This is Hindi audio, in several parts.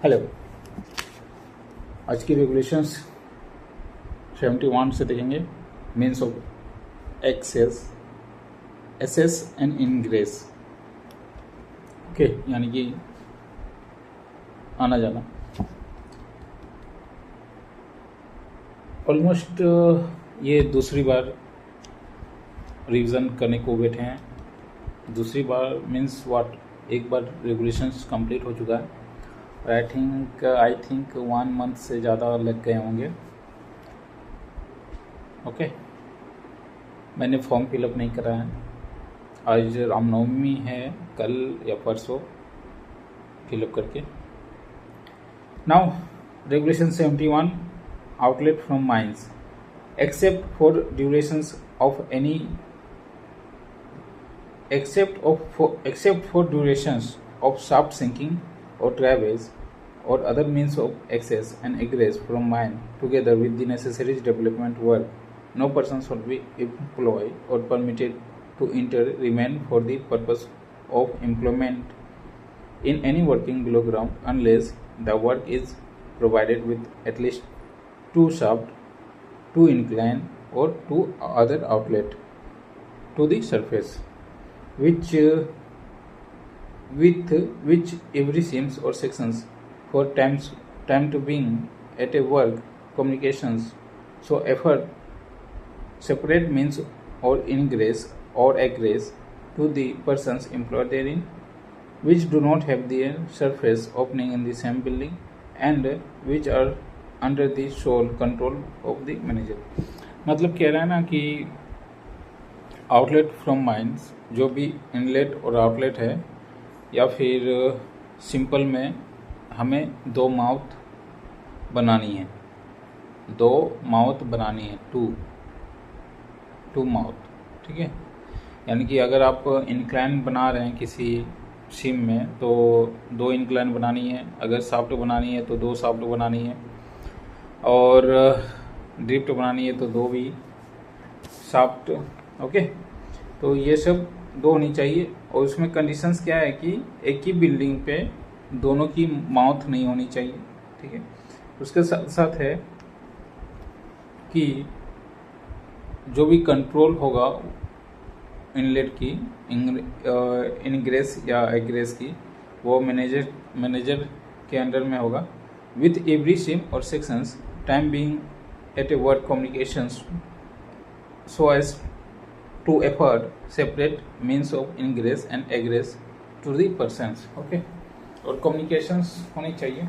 हेलो। आज की रेगुलेशंस 71 से देखेंगे। मीन्स ऑफ एक्सेस, एसेस एंड इनग्रेस। ओके, यानी कि आना जाना। ऑलमोस्ट ये दूसरी बार रिवीजन करने को बैठे हैं। दूसरी बार मीन्स व्हाट, एक बार रेगुलेशंस कंप्लीट हो चुका है और आई थिंक 1 मंथ से ज़्यादा लग गए होंगे। ओके, मैंने फॉर्म फिलअप नहीं करा है। आज रामनवमी है, कल या परसों फिलअप करके। Now regulation 71, outlet from mines except for durations of any except for durations of shaft sinking or traverse or other means of access and egress from mine together with the necessary development work, no person shall be employed or permitted to enter remain for the purpose of employment in any working below ground unless the work is provided with at least 2 shafts, 2 incline or 2 other outlet to the surface, with which every seams or sections for time to being at a work communications so effort separate means or ingress or egress to the persons employed therein, which do not have their surface opening in the same building and which are under the sole control of the manager. मतलब कह रहा है ना कि आउटलेट फ्रॉम माइंस, जो भी इनलेट और आउटलेट है, या फिर सिंपल में हमें 2 माउथ बनानी है, 2 माउथ बनानी है, 2 माउथ। ठीक है, यानी कि अगर आप इंक्लाइन बना रहे हैं किसी सिम में तो 2 इंक्लाइन बनानी है, अगर साफ्ट बनानी है तो 2 साफ्ट बनानी है, और ड्रिफ्ट बनानी है तो 2 भी शाफ्ट। ओके, तो ये सब 2 होनी चाहिए। और उसमें कंडीशंस क्या है कि एक ही बिल्डिंग पे दोनों की माउथ नहीं होनी चाहिए। ठीक है, उसके साथ साथ है कि जो भी कंट्रोल होगा इनलेट की, इनग्रेस या एग्रेस की, वो मैनेजर के अंडर में होगा, with every seam or sections time being at a work communications so as to afford separate means of ingress and egress to the persons। okay, और communications होनी चाहिए।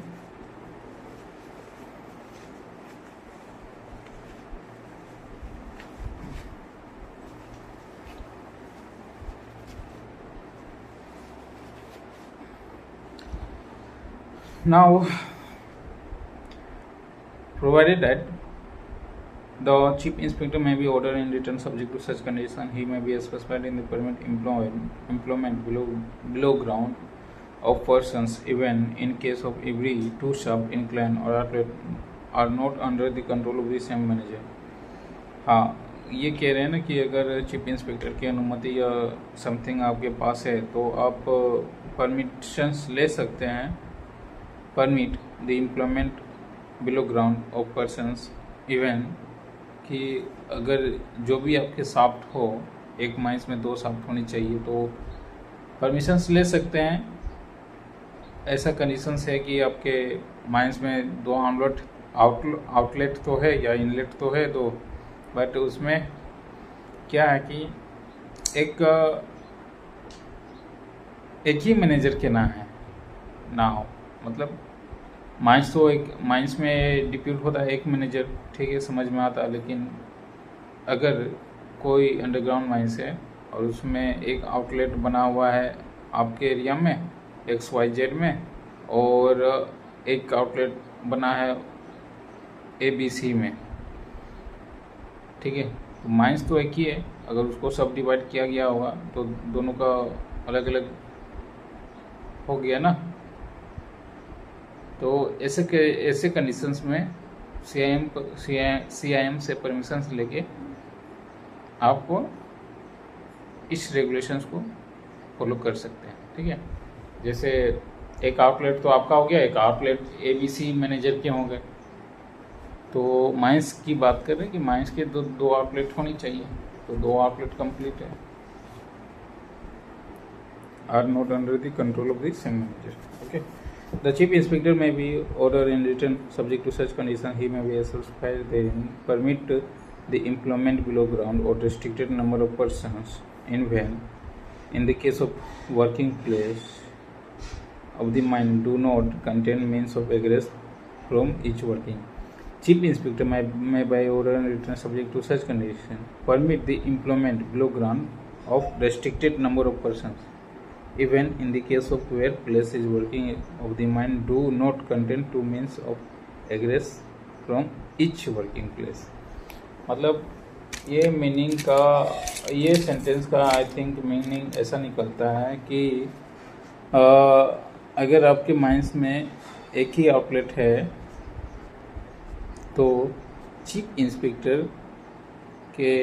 now provided that the chief inspector may be ordered in return subject to such condition, he may be specified in the permit employment below ground of persons even in case of every 2 shaft incline or outlet are not under the control of the same manager। हाँ, ये कह रहे हैं ना कि अगर चीफ इंस्पेक्टर की अनुमति या समथिंग आपके पास है तो आप परमिशंस ले सकते हैं, permit the employment below ground of persons even, कि अगर जो भी आपके साफ्ट हो, एक माइंस में 2 साफ्ट होनी चाहिए, तो परमिशंस ले सकते हैं। ऐसा कंडीशंस है कि आपके माइंस में 2 आउटलेट तो है या इनलेट तो है, तो बट उसमें क्या है कि एक ही मैनेजर के ना हो। मतलब माइंस तो एक माइंस में डिप्यूट होता है एक मैनेजर, ठीक है, समझ में आता है। लेकिन अगर कोई अंडरग्राउंड माइंस है और उसमें एक आउटलेट बना हुआ है आपके एरिया में XYZ में, और एक आउटलेट बना है ABC में, ठीक है, तो माइंस तो एक ही है। अगर उसको सब डिवाइड किया गया होगा तो दोनों का अलग अलग हो गया ना। तो ऐसे कंडीशंस में CIM से परमिशंस लेके आपको इस रेगुलेशंस को फॉलो कर सकते हैं। ठीक है, जैसे एक आउटलेट तो आपका हो गया, एक आउटलेट ABC मैनेजर के होंगे। तो माइंस की बात कर रहे हैं कि माइंस के दो आउटलेट होनी चाहिए, तो 2 आउटलेट कंप्लीट है। Are not under the control of the same manager. Okay, the chief inspector may be ordered in written subject to such condition. He may be specified therein permit the employment below ground or restricted number of persons in van in the case of working place of the mine do not contain means of egress from each working. Chief inspector may by order and written subject to such condition permit the employment below ground of restricted number of persons even in the case of where place is working of the mine do not contain two means of egress from each working place। मतलब ये मीनिंग का, ये सेंटेंस का आई थिंक मीनिंग ऐसा निकलता है कि अगर आपके माइंस में एक ही आउटलेट है तो चीफ इंस्पेक्टर के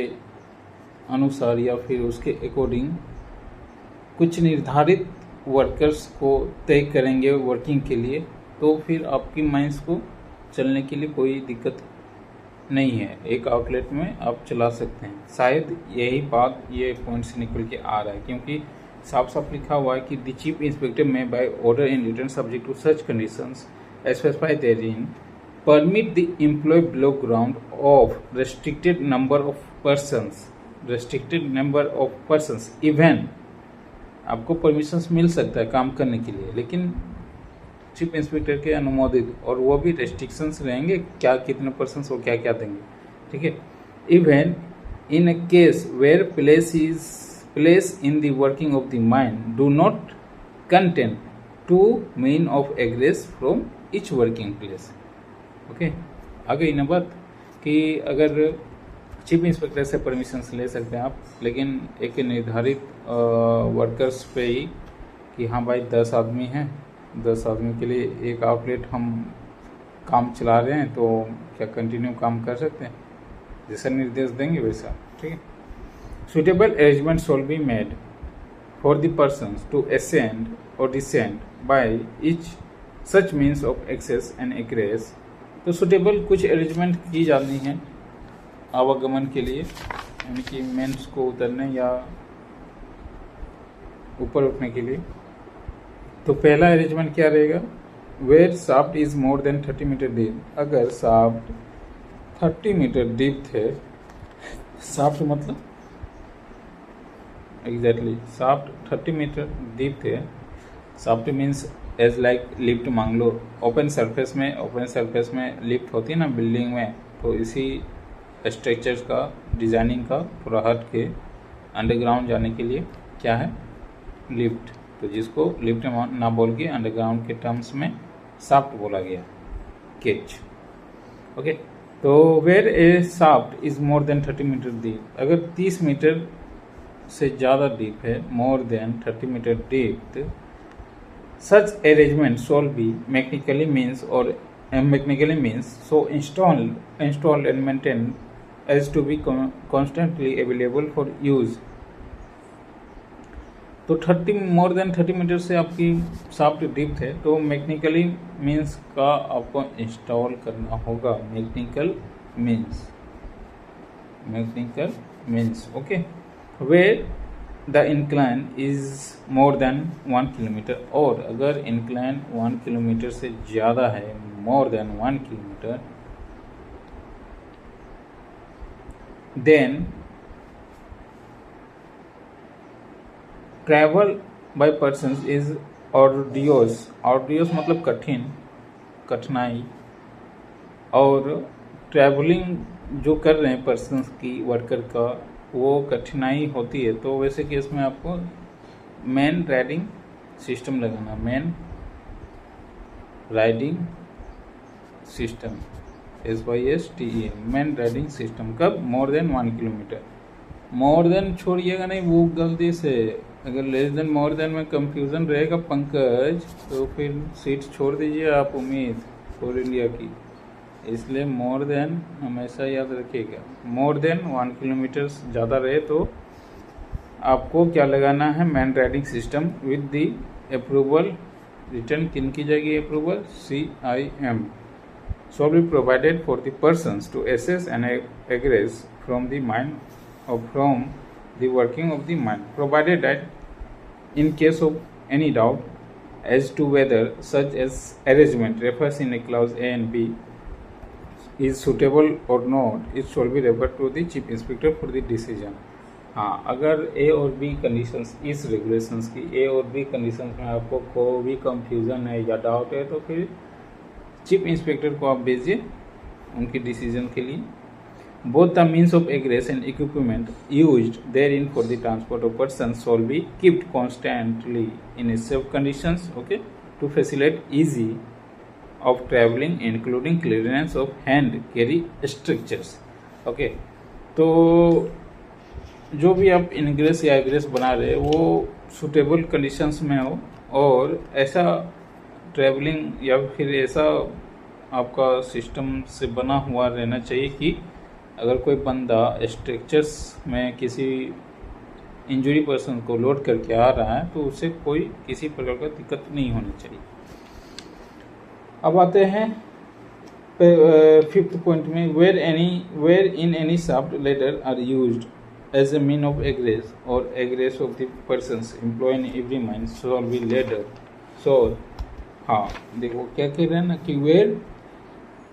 अनुसार या फिर उसके अकॉर्डिंग कुछ निर्धारित वर्कर्स को तय करेंगे वर्किंग के लिए, तो फिर आपकी माइंस को चलने के लिए कोई दिक्कत नहीं है, एक आउटलेट में आप चला सकते हैं। शायद यही बात ये पॉइंट से निकल के आ रहा है, क्योंकि साफ साफ लिखा हुआ है कि the chief inspector may by order in return subject to such conditions specified therein permit the employ below ground of restricted number of persons even आपको परमिशंस मिल सकता है काम करने के लिए, लेकिन चीफ इंस्पेक्टर के अनुमोदित, और वो भी रेस्ट्रिक्शंस रहेंगे क्या कितने पर्सन्स वो क्या क्या देंगे, ठीक है। Even in a case where place in the working of the mine do not contain two mean of egress from each working place. Okay, आ गई ना बात कि अगर चीफ इंस्पेक्टर से परमिशंस ले सकते हैं आप, लेकिन एक निर्धारित वर्कर्स पे ही कि हाँ भाई 10 आदमी हैं, 10 आदमी के लिए एक आउटलेट हम काम चला रहे हैं, तो क्या कंटिन्यू काम कर सकते हैं, जैसा निर्देश देंगे वैसा, ठीक है। Suitable arrangement shall be made for the persons to ascend और descend by each such means of access and egress. तो सुटेबल कुछ अरेंजमेंट की जानी है आवागमन के लिए, यानी कि मेंस को उतरने या ऊपर उठने के लिए। तो पहला अरेंजमेंट क्या रहेगा, where shaft is more than 30 metre deep. अगर शाफ्ट 30 मीटर डीप थे, शाफ्ट मतलब एग्जैक्टली शाफ्ट 30 मीटर डीप थे, shaft means as like lift मान लो, ओपन सरफेस में लिफ्ट होती है ना बिल्डिंग में, तो इसी स्ट्रक्चर्स का डिजाइनिंग का थोड़ा हट के अंडरग्राउंड जाने के लिए क्या है, लिफ्ट। तो जिसको लिफ्ट ना बोल के अंडरग्राउंड के टर्म्स में शाफ्ट बोला गया, केच। ओके, तो where a shaft is more than 30 metre deep, अगर 30 मीटर से ज़्यादा डीप है, more than 30 metre deep, such arrangement shall be mechanically means so installed and maintained as to be constantly available for use। तो 30 मोर देन 30 मीटर से आपकी शाफ्ट डीप है, तो मैकेनिकली मीन्स का आपको इंस्टॉल करना होगा, mechanical means okay. Where the incline is more than 1 kilometer, और अगर इंक्लाइन 1 किलोमीटर से ज़्यादा है, more than 1 kilometer, then travel by persons is arduous मतलब कठिनाई, और ट्रैवलिंग जो कर रहे हैं पर्सन्स की, वर्कर का, वो कठिनाई होती है। तो वैसे केस में आपको मैन राइडिंग सिस्टम लगाना, man riding system SYSTEM, man riding system. कब, more than 1 kilometer. More than छोड़िएगा नहीं वो गलती से, अगर लेस देन मोर देन में कंफ्यूजन रहेगा पंकज, तो फिर सीट छोड़ दीजिए आप उम्मीद फॉर इंडिया की। इसलिए मोर देन हमेशा याद रखिएगा, मोर देन 1 किलोमीटर ज़्यादा रहे तो आपको क्या लगाना है, man riding system with the approval return किन की जाएगी approval? CIM shall be provided for the persons to assess and egress from the mine or from the working of the mine, provided that in case of any doubt as to whether such as arrangement refers in a clause A and B is suitable or not, it shall be referred to the chief inspector for the decision. हाँ, अगर ए और बी कंडीशंस इस रेगुलेशंस की ए और बी कंडीशंस में आपको कोई भी कंफ्यूजन है या डाउट है तो फिर चीफ इंस्पेक्टर को आप भेजिए उनके डिसीजन के लिए. Both the means of एग्रेस and equipment used therein for the transport of persons shall be kept constantly in a safe conditions, okay, to facilitate easy of traveling including clearance of hand carry structures. okay, तो जो भी आप इनग्रेस या एग्रेस बना रहे वो सुटेबल कंडीशंस में हो और ऐसा ट्रैवलिंग या फिर ऐसा आपका सिस्टम से बना हुआ रहना चाहिए कि अगर कोई बंदा स्ट्रक्चर्स में किसी इंजरी पर्सन को लोड करके आ रहा है तो उसे कोई किसी प्रकार का दिक्कत नहीं होनी चाहिए. अब आते हैं फिफ्थ पॉइंट में, where in any shaft ladder are used as a mean of egress और egress of the persons employ in every mine shall be ladder. So हाँ देखो क्या कह रहे हैं ना कि where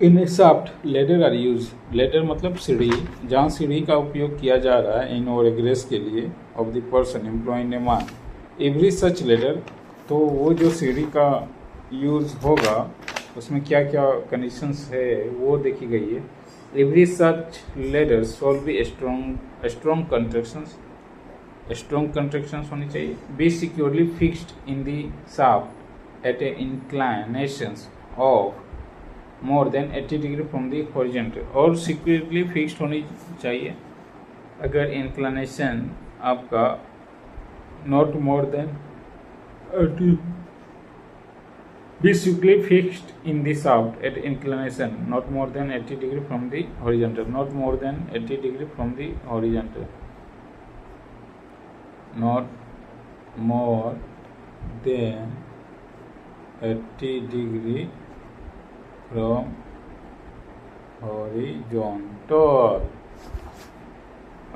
in a shaft ladder are use. Ladder मतलब सीढ़ी, जहाँ सीढ़ी का उपयोग किया जा रहा है इन और एग्रेस के लिए of the person employee in ए मान एवरी सच लेडर. तो वो जो सीढ़ी का यूज़ होगा उसमें क्या क्या कंडीशंस है वो देखी गई है. Every such ladder shall be strong constructions होनी चाहिए. Be securely fixed in the shaft at a inclinations of more than 80 degree from the horizontal. और सिक्योरली फिक्स्ड होनी चाहिए अगर इंक्लाइनेशन आपका not more than 80. Be securely fixed in the shaft at inclination not more than 80 degree from the horizontal. Not more than 80 degree from the horizontal. Not more than 80 degree from horizontal.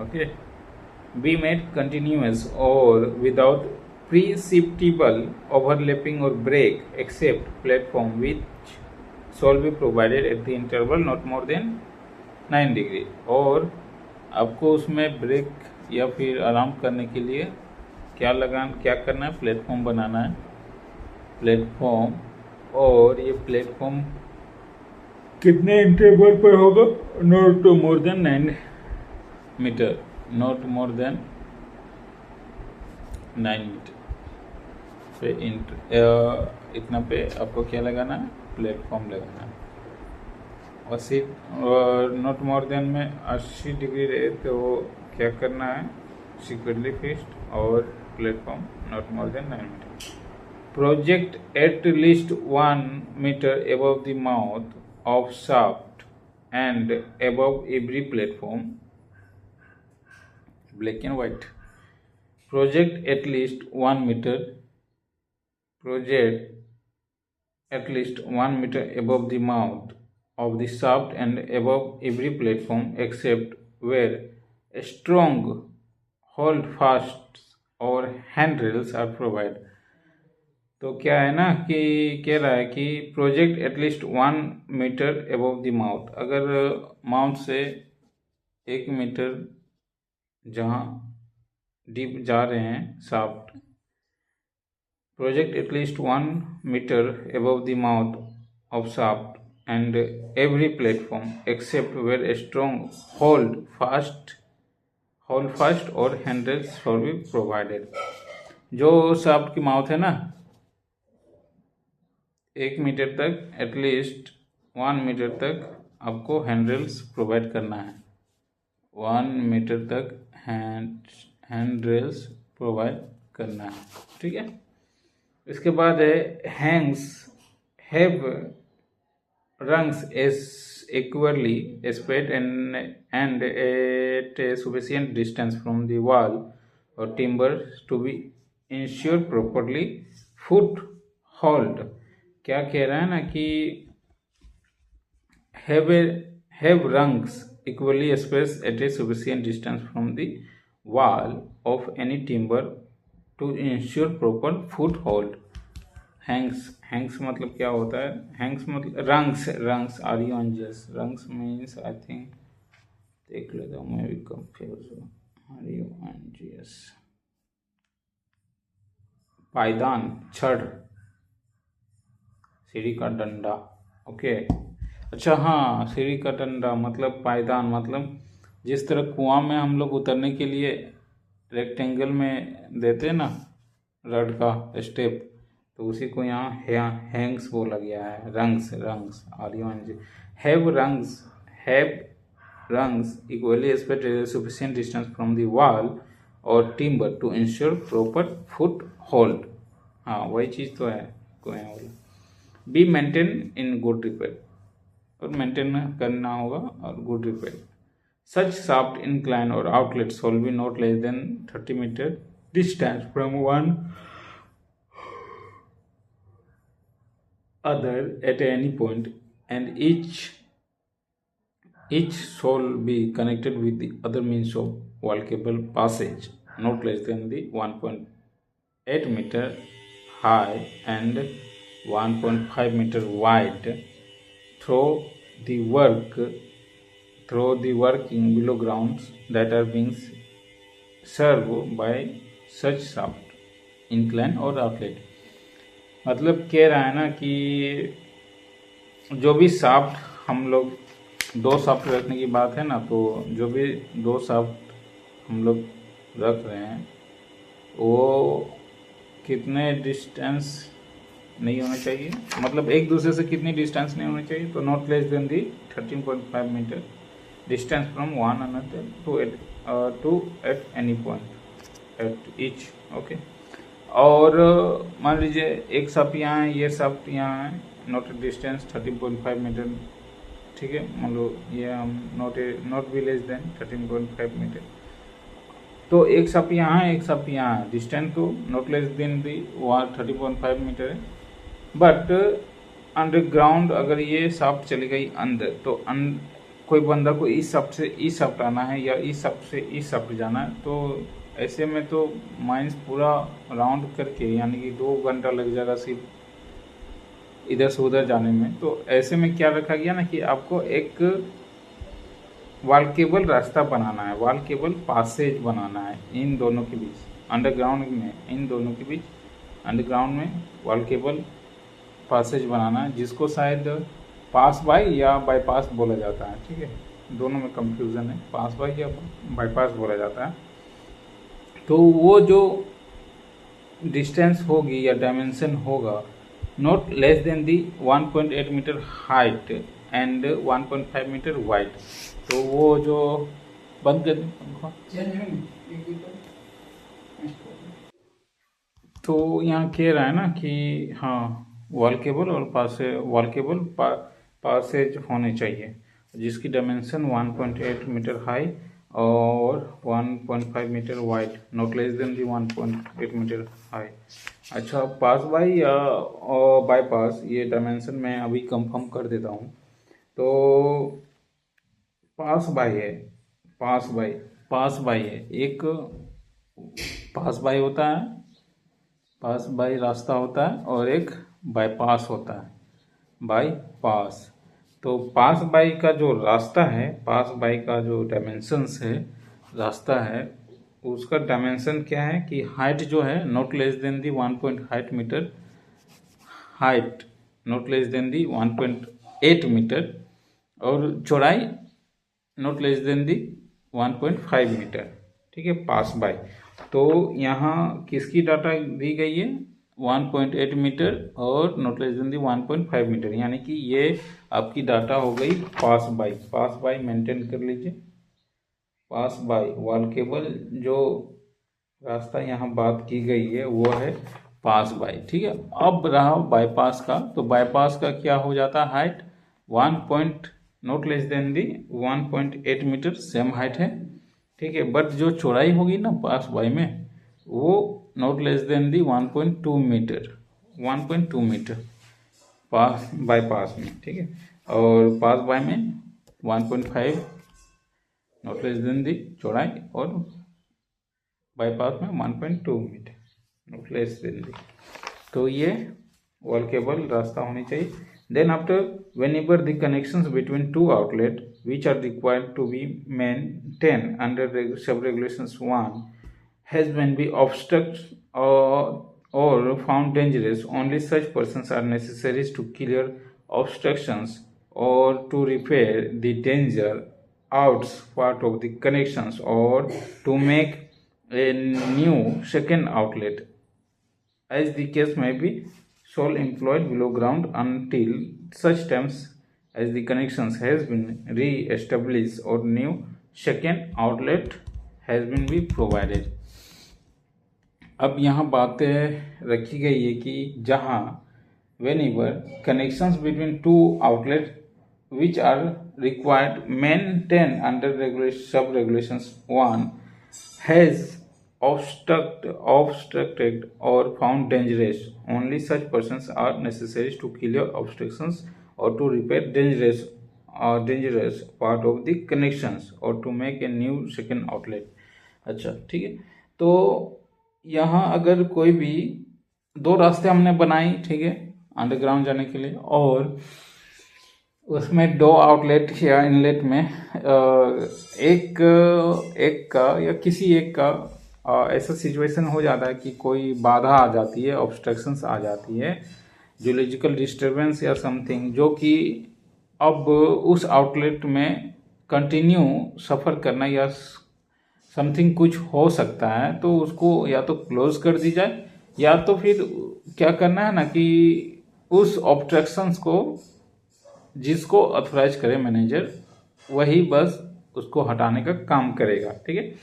Okay. Be made continuous or without perceptible overlapping or break except platform which shall be provided at the interval not more than 9 degree. और आपको उसमें ब्रेक या फिर आराम करने के लिए क्या करना है? प्लेटफॉर्म बनाना है. प्लेटफॉर्म, और ये प्लेटफॉर्म कितने इंटरवल पर होगा? Not more than 9 metre. Not more than 9 metre पे इतना पे आपको क्या लगाना है? प्लेटफॉर्म लगाना है. और नॉट मोर देन में 80 डिग्री रहे तो क्या करना है? सिक्योरली फिक्स्ड और platform not more than 9 metre. Project at least 1 metre above the mouth of shaft and above every platform. Black and white. Project at least 1 meter above the mouth of the shaft and above every platform except where strong holdfasts or handrails are provided. तो क्या है ना कि कह रहा है कि project at least 1 metre above the mouth. अगर माउथ से 1 मीटर जहाँ डीप जा रहे हैं shaft, project at least 1 metre above the mouth of shaft and every platform except where strong hold fast और हैंडल्स फॉर बी प्रोवाइडेड. जो शाफ्ट की माउथ है ना 1 मीटर तक, एटलीस्ट 1 मीटर तक आपको हैंडल्स प्रोवाइड करना है. 1 मीटर तक हैंडरेल्स प्रोवाइड करना है. ठीक है. इसके बाद है हैंग्स हैव रंग्स एस equally spread and at a sufficient distance from the wall or timber to be ensured properly. Foot halt, क्या कह रहा है ना कि have rungs equally spaced at a sufficient distance from the wall of any timber to ensure proper foothold. Hanks मतलब क्या होता है? हैंग्स मतलब rungs RUNGS, rungs means I think, देख लेता हूँ, मैं भी कंफ्यूज हूँ। RUNGS पायदान, छड़, सीढ़ी का डंडा। ओके, अच्छा हाँ, सीढ़ी का डंडा मतलब पायदान, मतलब जिस तरह कुआं में हम लोग उतरने के लिए रेक्टेंगल में देते हैं ना रड का स्टेप, तो उसी को यहाँ हैंग्स बोला गया है। Rungs RUNG, have rungs equally spaced sufficient distance from the wall और timber to ensure proper foot hold. हाँ, वही चीज़ तो है, को यहाँ बोला। Be maintain in good repair, और मेंटेन करना होगा और good repair. Such shaft incline और outlet shall be not less than 30 meter distance from one other at any point, and each shall be connected with the other means of walkable passage not less than the 1.8 meter high and 1.5 meter wide through the working below grounds that are being served by such shaft, incline or outlet। मतलब कह रहा है ना कि जो भी शाफ्ट हम लोग, 2 शाफ्ट रखने की बात है ना, तो जो भी 2 शाफ्ट हम लोग रख रहे हैं वो कितने डिस्टेंस नहीं होने चाहिए, मतलब एक दूसरे से कितनी डिस्टेंस नहीं होनी चाहिए, तो not less than the 13.5 metre distance from one another to at any point at each. Okay, और मान लीजिए एक शाफ्ट यहाँ है, ये शाफ्ट यहाँ है, नोट डिस्टेंस 13.5 मीटर, ठीक है, मान लो ये हम not be less than 13.5 metre, तो एक शाफ्ट यहाँ है, एक शाफ्ट यहाँ है, डिस्टेंस तो not less than the 13.5 metre है। बट अंडरग्राउंड अगर ये शाफ्ट चली गई अंदर, तो कोई बंदा को इस शाफ्ट से इस शाफ्ट आना है या इस शाफ्ट से इस शाफ्ट जाना है, तो ऐसे में तो माइंस पूरा राउंड करके यानी कि 2 घंटा लग जाएगा सिर्फ इधर से उधर जाने में। तो ऐसे में क्या रखा गया ना कि आपको एक वॉल्केबल रास्ता बनाना है, वॉल्केबल पासेज बनाना है इन दोनों के बीच, अंडरग्राउंड में, इन दोनों के बीच अंडरग्राउंड में वॉल्केबल पासेज बनाना है, जिसको शायद पास बाय या बाईपास बोला जाता है। ठीक है, दोनों में कंफ्यूजन है, पास बाय या बाईपास बोला जाता है। तो वो जो डिस्टेंस होगी या डायमेंशन होगा not less than the 1.8 metre height and 1.5 metre wide. तो वो जो बंद कर दें पंखा, तो यहाँ कह रहा है ना कि हाँ वॉल्केबल और वॉल्केबल पासेज होने चाहिए जिसकी डायमेंशन 1.8 मीटर हाई और 1.5 metre wide, not less than the 1.8 metre high. अच्छा, पास बाय या बाईपास, ये डायमेंशन मैं अभी कंफर्म कर देता हूँ। तो पास बाय है, पास बाय है, एक पास बाय होता है, पास बाय रास्ता होता है, और एक बाईपास होता है, बाईपास। तो पास बाय का जो रास्ता है, पास बाय का जो डायमेंशंस है, रास्ता है, उसका डायमेंशन क्या है कि हाइट जो है not less than the 1.8 metre height, not less than the 1.8 metre, और चौड़ाई not less than the 1.5 metre. ठीक है, पास बाय। तो यहाँ किसकी डाटा दी गई है? 1.8 मीटर और not less than the 1.5 metre, यानी कि ये आपकी डाटा हो गई pass by. Pass by maintain कर लीजिए, पास बाय वॉल्केबल जो रास्ता यहाँ बात की गई है वो है पास बाय। ठीक है, अब रहा बाईपास का। तो बाईपास का क्या हो जाता है? Height not less than the 1.8 metre, same height है। ठीक है, बट जो चौड़ाई होगी ना पास बाय में, वो not less than the 1.2 meter, 1.2 meter pass by pass में, ठीक है, और पास बाय में 1.5 नॉट लेस देन दी चौड़ाई, और बाईपास में 1.2 metre not less than the. तो ये वर्केबल रास्ता होनी चाहिए। Then after whenever the connections between two outlet which are required to be maintained under sub regulations 1 has been be obstructed or found dangerous, only such persons are necessary to clear obstructions or to repair the danger outs part of the connections or to make a new second outlet, as the case may be, sole employed below ground until such times as the connections has been re-established or new second outlet has been be provided। अब यहाँ बातें रखी गई है कि जहाँ whenever connections between two outlets which are required maintained under sub regulations 1 has obstructed or found dangerous, only such persons are necessary to clear obstructions or to repair dangerous part of the connections or to make a new second outlet। अच्छा, ठीक है। तो यहाँ अगर कोई भी दो रास्ते हमने बनाए, ठीक है, अंडरग्राउंड जाने के लिए, और उसमें दो आउटलेट या इनलेट में एक का या किसी एक का ऐसा सिचुएशन हो जाता है कि कोई बाधा आ जाती है, ऑब्स्ट्रक्शंस आ जाती है, जियोलॉजिकल डिस्टर्बेंस या समथिंग, जो कि अब उस आउटलेट में कंटिन्यू सफ़र करना या समथिंग कुछ हो सकता है, तो उसको या तो क्लोज कर दी जाए या तो फिर क्या करना है ना कि उस ऑब्स्ट्रक्शंस को जिसको ऑथराइज करे मैनेजर, वही बस उसको हटाने का काम करेगा, ठीक है।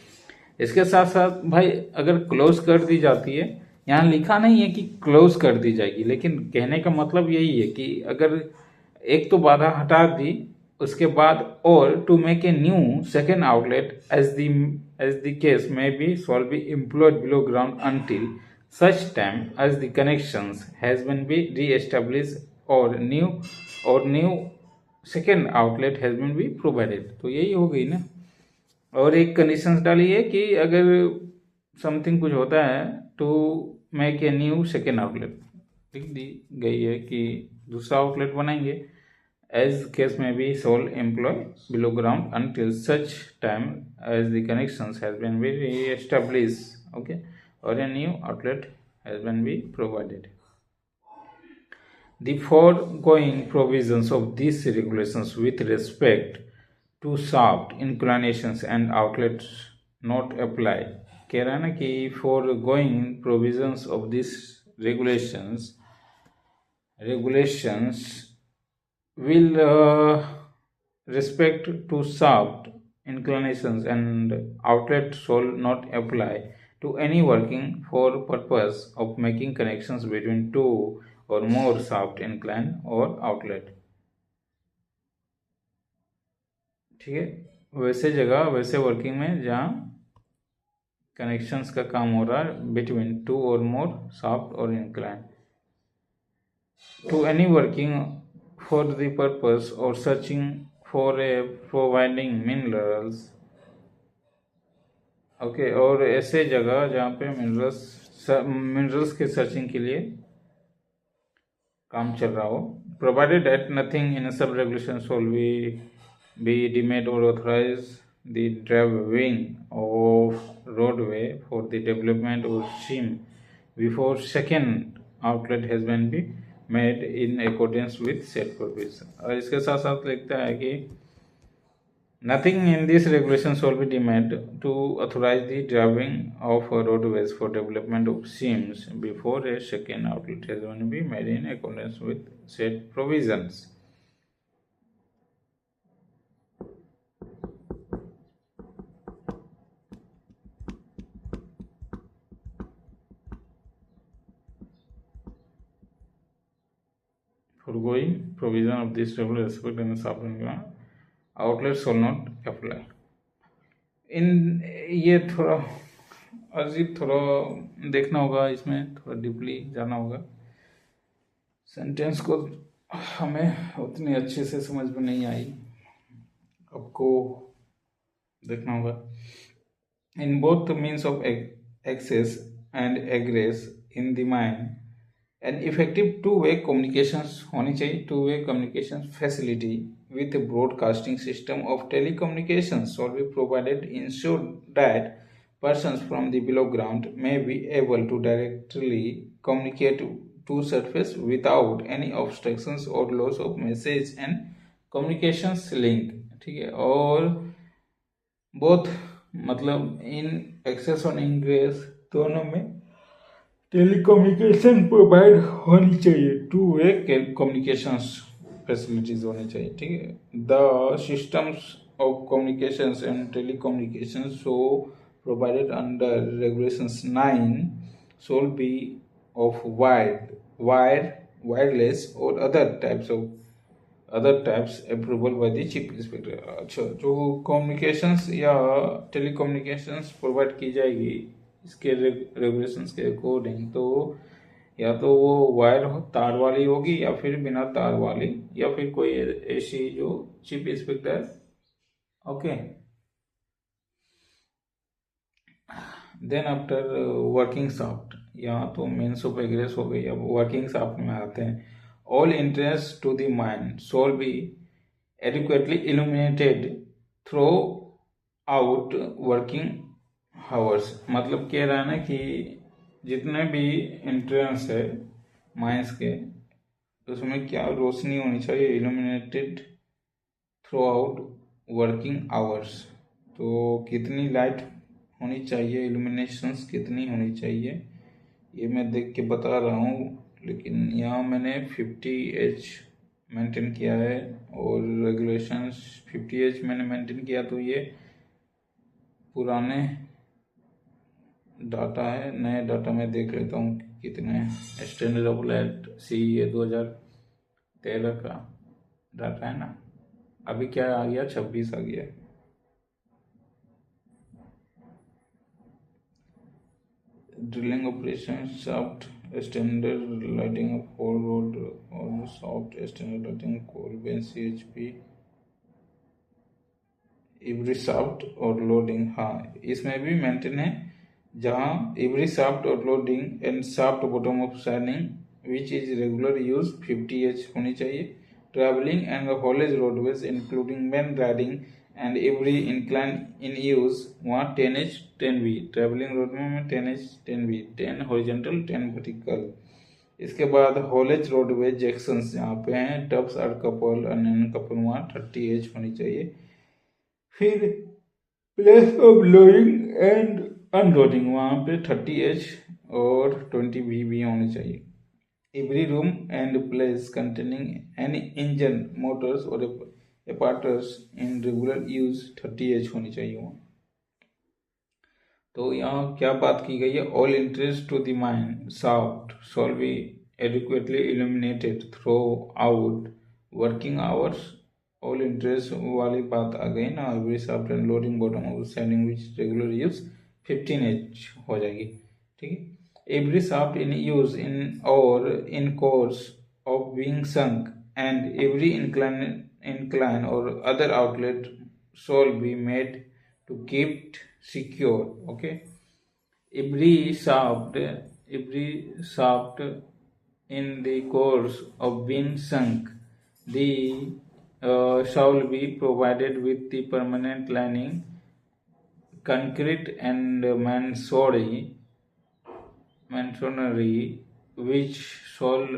इसके साथ साथ भाई अगर क्लोज कर दी जाती है, यहाँ लिखा नहीं है कि क्लोज कर दी जाएगी, लेकिन कहने का मतलब यही है कि अगर एक तो बाधा हटा दी, उसके बाद और to make a new second outlet as the case में be shall be employed below ground until such time as the connections has been be re-established or new second outlet has been be provided। तो यही हो गई ना। और एक कंडीशंस डाली है कि अगर समथिंग कुछ होता है तो make a new second outlet लिख दी गई है कि दूसरा आउटलेट बनाएंगे, एज केस में be sole employ below ground until such time as the connections has been be re-establish, okay, or a new outlet has been be provided। The foregoing provisions of these regulations with respect to shaft inclinations and outlets not apply। कह रहा है ना कि foregoing provisions of these regulations will respect to shaft inclinations and outlet shall not apply to any working for purpose of making connections between two or more shaft incline or outlet। ठीक है, वैसे जगह वैसे वर्किंग में जहाँ कनेक्शंस का काम हो रहा है बिटवीन टू और मोर शाफ्ट और incline, to any working for the purpose और searching for a providing minerals, okay, और ऐसे जगह जहाँ पे मिनरल्स के सर्चिंग के लिए काम चल रहा हो, provided eight nothing in sub regulation shawl be deemed और authorise the driving of roadway for the development of seam before second outlet has been be made in accordance with set provision. और इसके साथ साथ लिखता है कि nothing in this regulation shall be deemed to authorize the driving of roadways for development of seams before a second outlet has been made in accordance with said provisions। Foregoing provision of this regulation respect and subordinate outlet shall not apply. इन ये थोड़ा अजीब, थोड़ा देखना होगा, इसमें थोड़ा डीपली जाना होगा। सेंटेंस को हमें उतनी अच्छे से समझ में नहीं आई, आपको देखना होगा। In both the means of access and egress in the mind an effective two way communications होनी चाहिए। Two way communication facility with a broadcasting system of telecommunications shall be provided ensure that persons from the below ground may be able to directly communicate to surface without any obstructions or loss of message and communications link। ठीक है, और बोथ मतलब इन एक्सेस और इंग्रेस दोनों में टेलीकम्युनिकेशन प्रोवाइड होनी चाहिए, टू वे कम्युनिकेशंस फैसिलिटीज होनी चाहिए। ठीक है, the systems of communications and telecommunications so provided under regulations 9 should be of wireless or other types approval by the chief inspector। अच्छा, जो कम्युनिकेशंस या टेलीकम्युनिकेशंस प्रोवाइड की जाएगी इसके रेगुलेशंस के अकॉर्डिंग, तो या तो वो वायर तार वाली होगी या फिर बिना तार वाली, या फिर कोई ऐसी जो chief inspector. Okay, then after working shaft, यहाँ तो मेंस ऑफ एग्रेस हो गई। अब वर्किंग शाफ्ट में आते हैं। All interest to the mind shall be adequately illuminated throughout working hours. मतलब कह रहा है ना कि जितने भी एंट्रेंस है माइंस के, उसमें क्या रोशनी होनी चाहिए, illuminated throughout working hours. तो कितनी लाइट होनी चाहिए, इल्यूमिनेशंस कितनी होनी चाहिए, ये मैं देख के बता रहा हूँ। लेकिन यहाँ मैंने 50H मेंटेन किया है और रेगुलेशंस 50H मैंने मेंटेन किया, तो ये पुराने डाटा है। नए डाटा में देख लेता हूँ कितने स्टैंडर्ड ऑफ लाइट CEA 2013 का डाटा है ना। अभी क्या आ गया, 26 आ गया। Drilling operation shaft standard lighting of hole road और soft standard lighting coal bench CHP every shaft और लोडिंग। हाँ, इसमें भी मेंटेन है, जहाँ एवरी शाफ्ट और loading and shaft bottom of shining which is regular use 50H होनी चाहिए। Travelling and haulage roadways including man riding and every incline in use वहाँ 10H 10V। ट्रैवलिंग रोड में 10H 10V, 10 हॉरिजॉन्टल 10 वर्टिकल। इसके बाद हॉलेज रोडवेज जैक्सन्स जहाँ पे हैं, tubs are couple uncouple वहाँ 30H होनी चाहिए। फिर place of loading and unloading वहाँ पे 30H और 20V होनी चाहिए। Every room and place containing any engine motors और apparatus in regular use 30H होनी चाहिए वहाँ। तो यहाँ क्या बात की गई है, all interest to the mind shaft shall be adequately illuminated throughout working hours. All interest वाली बात आ गई ना, every shaft and loading bottom of shining which regular use 15H हो जाएगी। ठीक है, every shaft in use in और in course of being sunk and every incline or other outlet shall be made to keep it secure। okay, every shaft in the course of being sunk the shall be provided with the permanent lining concrete and masonry which shall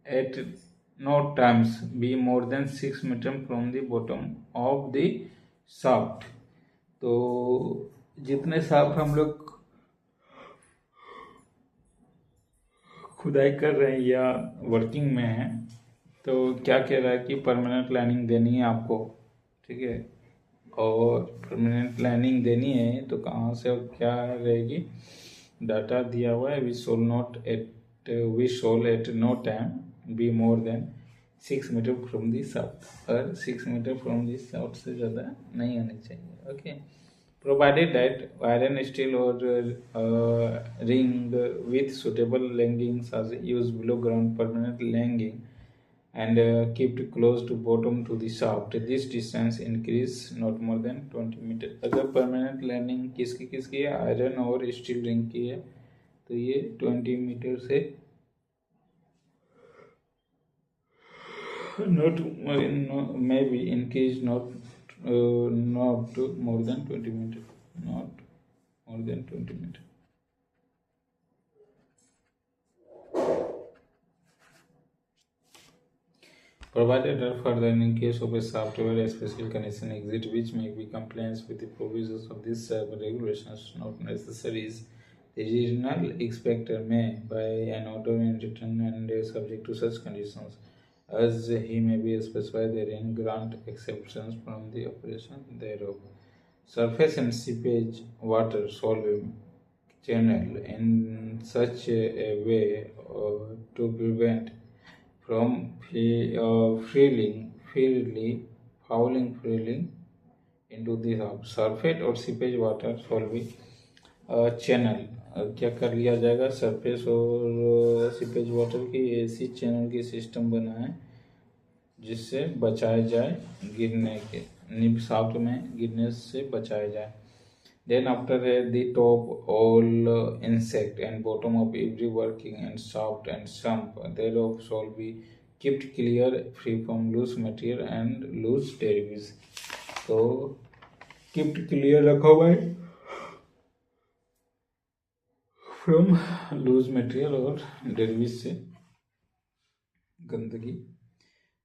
at no times be more than 6 meters from the bottom of the shaft। तो जितने शाफ्ट हम लोग खुदाई कर रहे हैं या वर्किंग में है, तो क्या कह रहा है कि परमानेंट लाइनिंग देनी है आपको। ठीक है, और परमानेंट लाइनिंग देनी है तो कहाँ से और क्या रहेगी, डाटा दिया हुआ है। We shall at no time be more than 6 metre from the shaft, और 6 मीटर फ्रॉम दी शाफ्ट से ज़्यादा नहीं आनी चाहिए। Okay, provided that iron, steel, or ring with suitable leggings are used below ground permanent legging and kept close to bottom to the shaft. This distance increase not more than 20 metre. अगर permanent landing किसकी किसकी है, आयरन और स्टील रिंग की है, तो ये 20 मीटर से not maybe increase not more than 20 meter, not more than 20 meter. Provided that further in case of a software a special condition exists which may be compliance with the provisions of this regulations not necessary. The regional inspector may, by an order in written and subject to such conditions, as he may be specified therein, grant exceptions from the operation thereof. Surface and seepage water solve channel in such a way to prevent from fouling freely into the surface और सीपेज वाटर सॉल्विंग चैनल क्या कर लिया जाएगा, सरफेस और सीपेज वाटर की ऐसी चैनल की सिस्टम बना है जिससे बचाया जाए गिरने के, निब साफ्ट में गिरने से बचाया जाए. Then after the top all insect and bottom of every working and shaft and stump thereof shall be kept clear free from loose material and loose debris. तो kept clear रखा हुआ है from loose material और debris से गंदगी.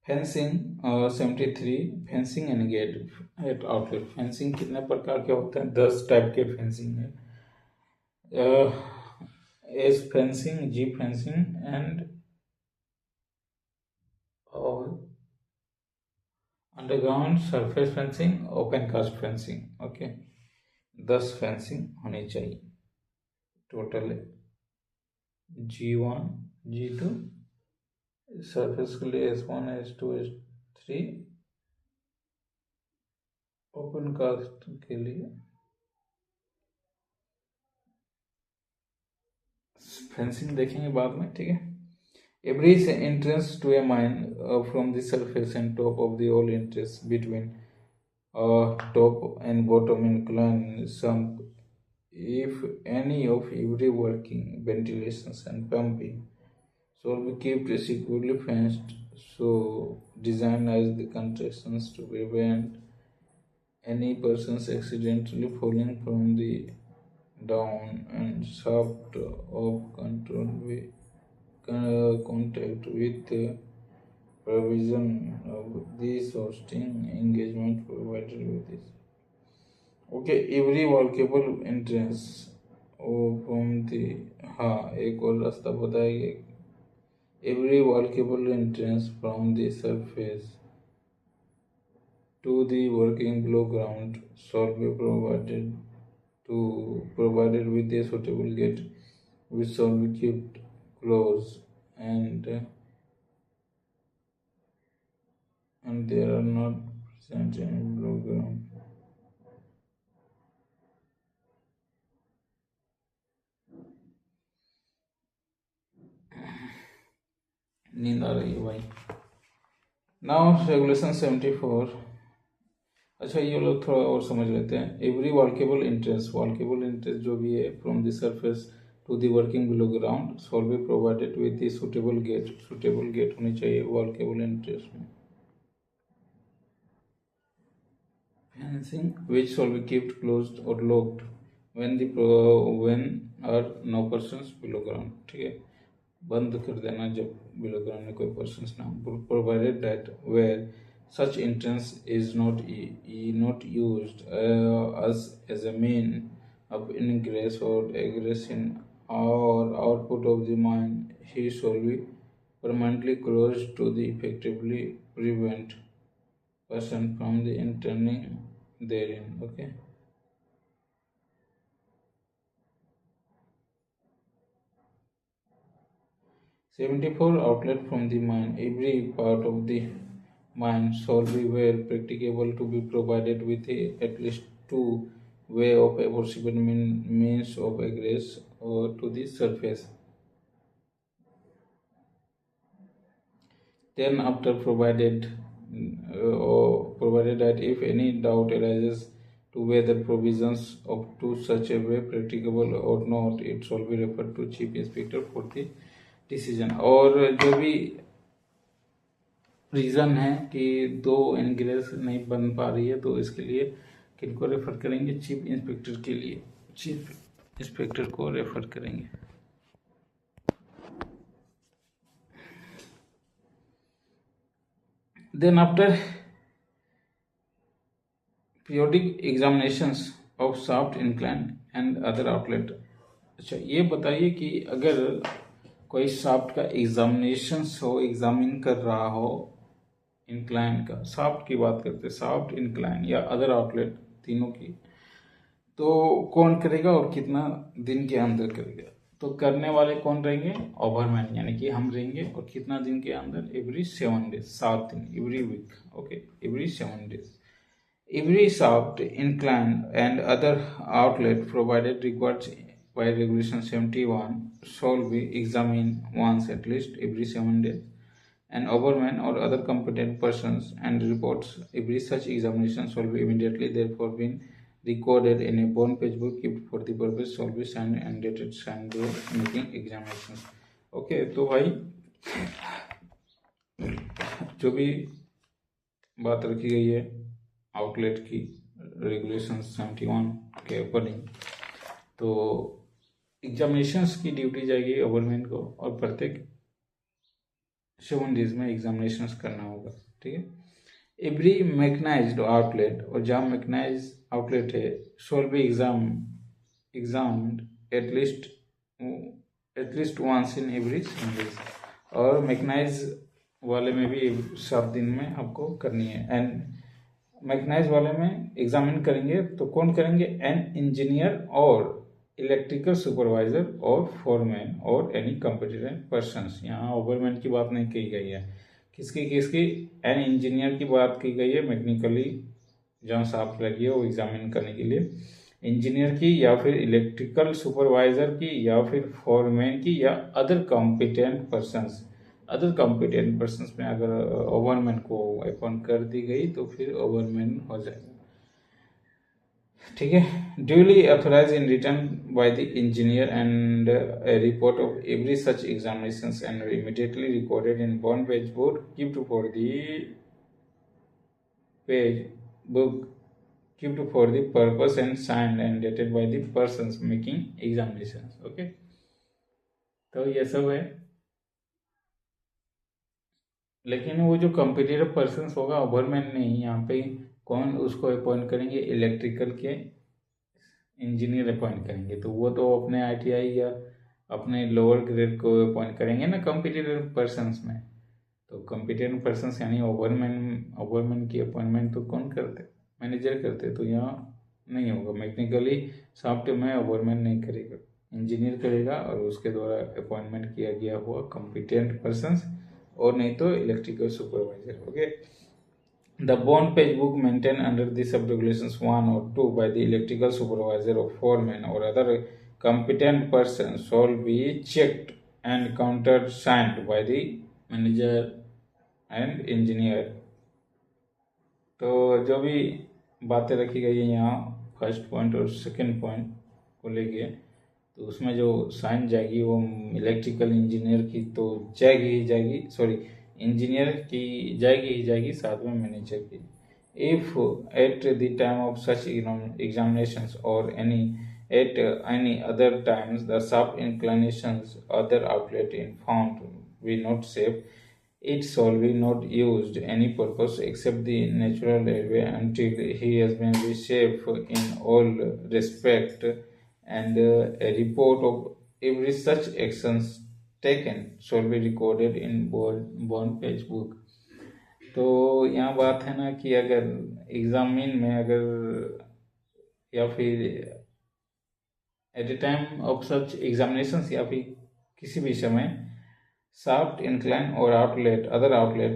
Fencing 73 fencing and gate outlet. Fencing कितने प्रकार के होते हैं, 10 टाइप के फेंसिंग है. S fencing, G fencing and underground surface fencing, open cast fencing. Okay, 10 fencing होनी चाहिए टोटल. G1 G2 सरफेस के लिए S1 S2 S3, open cast के लिए फेंसिंग देखेंगे बाद में, ठीक है. Every entrance to a mine from the surface and top of the all entrance between top and bottom incline sump, if any of every working ventilations and pumping shall be kept securely fenced, so designed as the contractions to prevent any persons accidentally falling from the down and shaft of control with contact with the provision of this hosting engagement provided with this. Okay, every walkable entrance from the, हाँ एक और रास्ता बताइए. Every walkable entrance from the surface to the working below ground shall be provided with a suitable gate which shall be kept closed and there are not present any below ground. नींद आ रही है भाई. Now regulation 74. अच्छा, ये लोग थोड़ा और समझ लेते हैं. एवरी वॉल्केबल इंट्रेंस जो भी है from the surface to the working below ground shall be provided with the suitable gate होनी चाहिए वॉल्केबल इंट्रेंस में. Fencing which shall be kept closed और locked when are no persons below ground. ठीक है, बंद कर देना जब बिलो ग्राउंड में कोई पर्सन ना. Provided that where such entrance is not used as a mean of ingress or egress in or output of the mine, he shall be permanently closed to the effectively prevent person from the entering therein. Okay. Outlet from the mine. Every part of the mine shall be where practicable to be provided with at least 2 way of a possible means of egress or to the surface. Then after provided that if any doubt arises to whether provisions of to such a way practicable or not, it shall be referred to Chief Inspector for the decision. और जो भी रीज़न है कि दो इनग्रेस नहीं बन पा रही है तो इसके लिए किनको रेफर करेंगे? चीफ इंस्पेक्टर के लिए चीफ इंस्पेक्टर को रेफर करेंगे। Then after periodic examinations of shaft incline and other outlet. अच्छा, ये बताइए कि अगर कोई शाफ्ट का एग्जामिनेशंस हो, एग्जामिन कर रहा हो इंक्लाइन का, शाफ्ट की बात करते, शाफ्ट इंक्लाइन या अदर आउटलेट तीनों की, तो कौन करेगा और कितना दिन के अंदर करेगा? तो करने वाले कौन रहेंगे? ओवरमैन, यानी कि हम रहेंगे। और कितना दिन के अंदर? एवरी 7 डेज, 7 दिन, every week, okay, every 7 days. Every shaft incline and other outlet provided required by regulation 71 shall be examined once at least every 7 days, and overman or other competent persons and reports every such examination shall be immediately therefore been recorded in a bond page book kept for the purpose shall be signed and dated signed day making examination। Okay, तो भाई जो भी बात रखी गई है आउटलेट की रेगुलेशन 71 के अकॉर्डिंग, तो एग्जामिनेशंस की ड्यूटी जाएगी ओवरमैन को और प्रत्येक 7 डेज में एग्जामिनेशंस करना होगा। ठीक है। एवरी मैकेनाइज्ड आउटलेट, और जहाँ मैकेनाइज आउटलेट है, shall be examined at least once in every 7 days. और मैकेनाइज वाले में भी 7 दिन में आपको करनी है। एंड मैकेनाइज वाले में एग्जामिन करेंगे तो कौन करेंगे? एन इंजीनियर और इलेक्ट्रिकल सुपरवाइजर और फोरमैन और एनी कॉम्पिटेंट पर्सन्स। यहाँ ओवरमैन की बात नहीं की गई है। किसकी? एन इंजीनियर की बात की गई है, मैकेनिकली जहाँ शाफ्ट लगी है वो एग्जामिन करने के लिए, इंजीनियर की या फिर इलेक्ट्रिकल सुपरवाइजर की या फिर फोरमैन की या other competent persons. Other competent persons में अगर ओवरमैन को अपॉइंट कर दी गई तो फिर ओवरमैन हो जाएगा। ठीक है। Duly authorise in return by the engineer and a report of every such examinations and immediately recorded in bond page book kept for the page book kept for the purpose and signed and dated by the persons making examinations। okay, तो ये सब है। लेकिन वो जो कॉम्पिटिटिव पर्सन्स होगा ओवरमैन नहीं, यहाँ पे कौन उसको अपॉइंट करेंगे? इलेक्ट्रिकल के इंजीनियर अपॉइंट करेंगे। तो वो तो अपने ITI या अपने लोअर ग्रेड को अपॉइंट करेंगे ना कॉम्पिटिटिव पर्सन्स में। तो कॉम्पिटिटिव पर्सन्स यानी ओवरमैन की अपॉइंटमेंट तो कौन करते? मैनेजर करते। तो यहाँ नहीं होगा। मैकेनिकली शाफ्ट में ओवरमैन नहीं करेगा, इंजीनियर करेगा और उसके द्वारा अपॉइंटमेंट किया गया हुआ कॉम्पिटेंट पर्सन्स, और नहीं तो electrical supervisor. Okay. The bond page book maintained under the sub-regulations 1 or 2 by the electrical supervisor or foreman or other competent person shall be checked and countersigned by the manager and engineer। तो जो भी बातें रखी गई है यहाँ फर्स्ट पॉइंट और सेकंड पॉइंट को लेके, तो उसमें जो साइन जाएगी वो इलेक्ट्रिकल इंजीनियर की तो जाएगी, सॉरी इंजीनियर की जाएगी, साथ में मैनेजर की। If at the time of such examinations और at any other times the shaft inclinations other outlet in found be not safe, it shall be not used any purpose except the natural airway until he has been safe in all respect, and a report of every such actions taken shall be recorded in bond page book। तो यहाँ बात है ना कि अगर एग्जामिन में अगर या फिर at a time of such examinations या फिर किसी भी समय शाफ्ट इंक्लाइन और अदर आउटलेट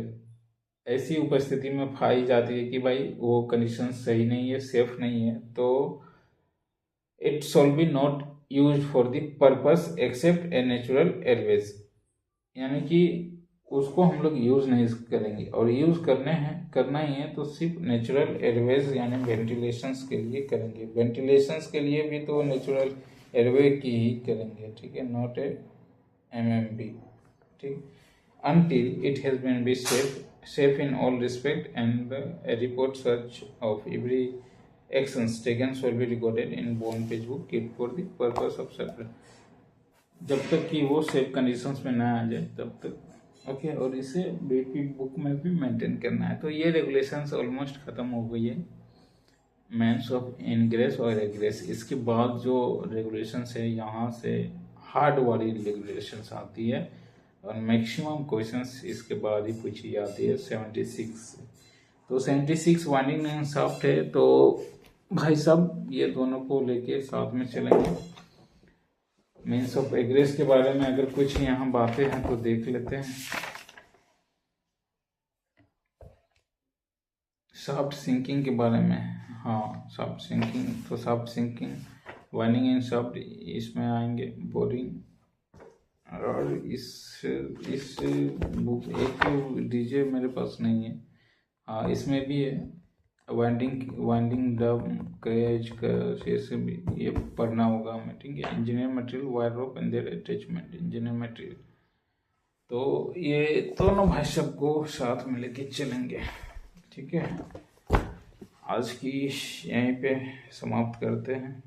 ऐसी उपस्थिति में पाई जाती है कि भाई वो कंडीशन सही नहीं है, सेफ नहीं है, तो it shall be not use for the purpose except a natural airways, यानी कि उसको हम लोग यूज नहीं करेंगे, और यूज करना ही है तो सिर्फ नेचुरल एयरवेज यानी वेंटिलेशंस के लिए करेंगे। वेंटिलेशंस के लिए भी तो नेचुरल एयरवे की ही करेंगे, ठीक है, नॉट ए MMB, ठीक। until it has been be safe in all respect, and a report search of every actions taken shall be recorded in bond page book kept for the purpose of separate, जब तक कि वो सेफ कंडीशंस में ना आ जाए तब तक, ओके। और इसे BP बुक में भी मेंटेन करना है। तो ये रेगुलेशंस ऑलमोस्ट ख़त्म हो गई है, मेंस ऑफ इनग्रेस और एग्रेस। इसके बाद जो रेगुलेशंस है यहाँ से हार्ड वाली रेगुलेशंस आती है, और मैक्सिमम क्वेश्चंस इसके बाद ही पूछी जाती है 76। तो 76 वाइंडिंग एंड शाफ्ट है। तो भाई साहब ये दोनों को लेके साथ में चलेंगे। मीन्स ऑफ एग्रेस के बारे में अगर कुछ यहाँ बातें हैं तो देख लेते हैं। शाफ्ट सिंकिंग के बारे में, हाँ शाफ्ट सिंकिंग, तो shaft sinking winding and shaft इसमें आएंगे, बोरिंग। और इस बुक एक डीजे मेरे पास नहीं है, हाँ इसमें भी है वाइंडिंग डब कैच का, से भी ये पढ़ना होगा हमें, ठीक है। Engineer material, wire rope and their attachment, engineer material. तो ये दोनों भाई सबको साथ में लेके चलेंगे, ठीक है। आज की यहीं पे समाप्त करते हैं।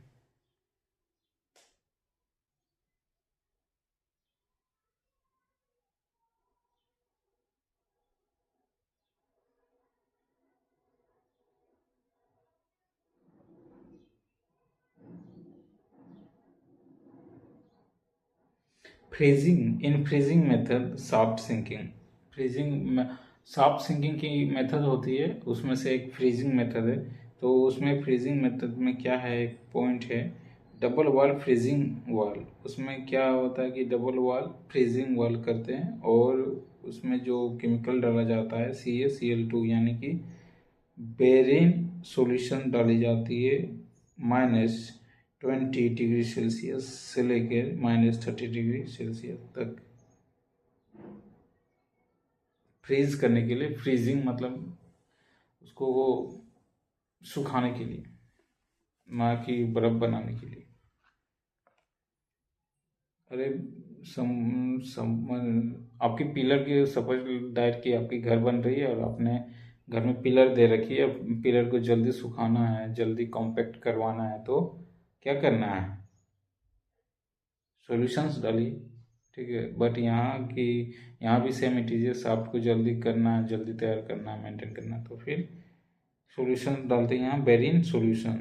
Freezing, in freezing method shaft sinking, shaft sinking की मेथड होती है, उसमें से एक फ्रीजिंग मेथड है। तो उसमें फ्रीजिंग मेथड में क्या है, एक पॉइंट है डबल वॉल फ्रीजिंग वॉल। उसमें क्या होता है कि डबल वॉल फ्रीजिंग वॉल करते हैं, और उसमें जो केमिकल डाला जाता है CaCl2 यानी कि बेरिन सॉल्यूशन डाली जाती है -20 डिग्री सेल्सियस से लेकर -30 डिग्री सेल्सियस तक फ्रीज करने के लिए। फ्रीजिंग मतलब उसको वो सुखाने के लिए, ना कि बर्फ बनाने के लिए। अरे आपकी पिलर की, सपोज दैट कि आपकी घर बन रही है और आपने घर में पिलर दे रखी है, पिलर को जल्दी सुखाना है, जल्दी कॉम्पैक्ट करवाना है, तो क्या करना है, सॉल्यूशंस डालिए, ठीक है। बट यहाँ भी सेम इट इज, शाफ्ट को जल्दी करना है, जल्दी तैयार करना है, मेंटेन करना है, तो फिर सॉल्यूशन डालते हैं यहाँ बेरिन सॉल्यूशन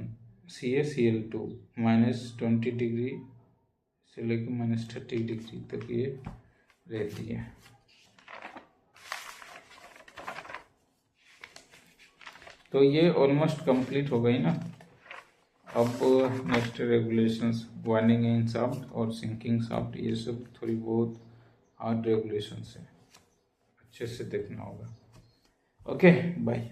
CaCl2 -20 डिग्री से लेकर -30 डिग्री तक ये रहती है। तो ये ऑलमोस्ट कंप्लीट हो गई ना। अब नेक्स्ट रेगुलेशंस, वाइंडिंग इन शाफ्ट और सिंकिंग शाफ्ट, ये सब थोड़ी बहुत हार्ड रेगुलेशंस है, अच्छे से देखना होगा। Okay bye.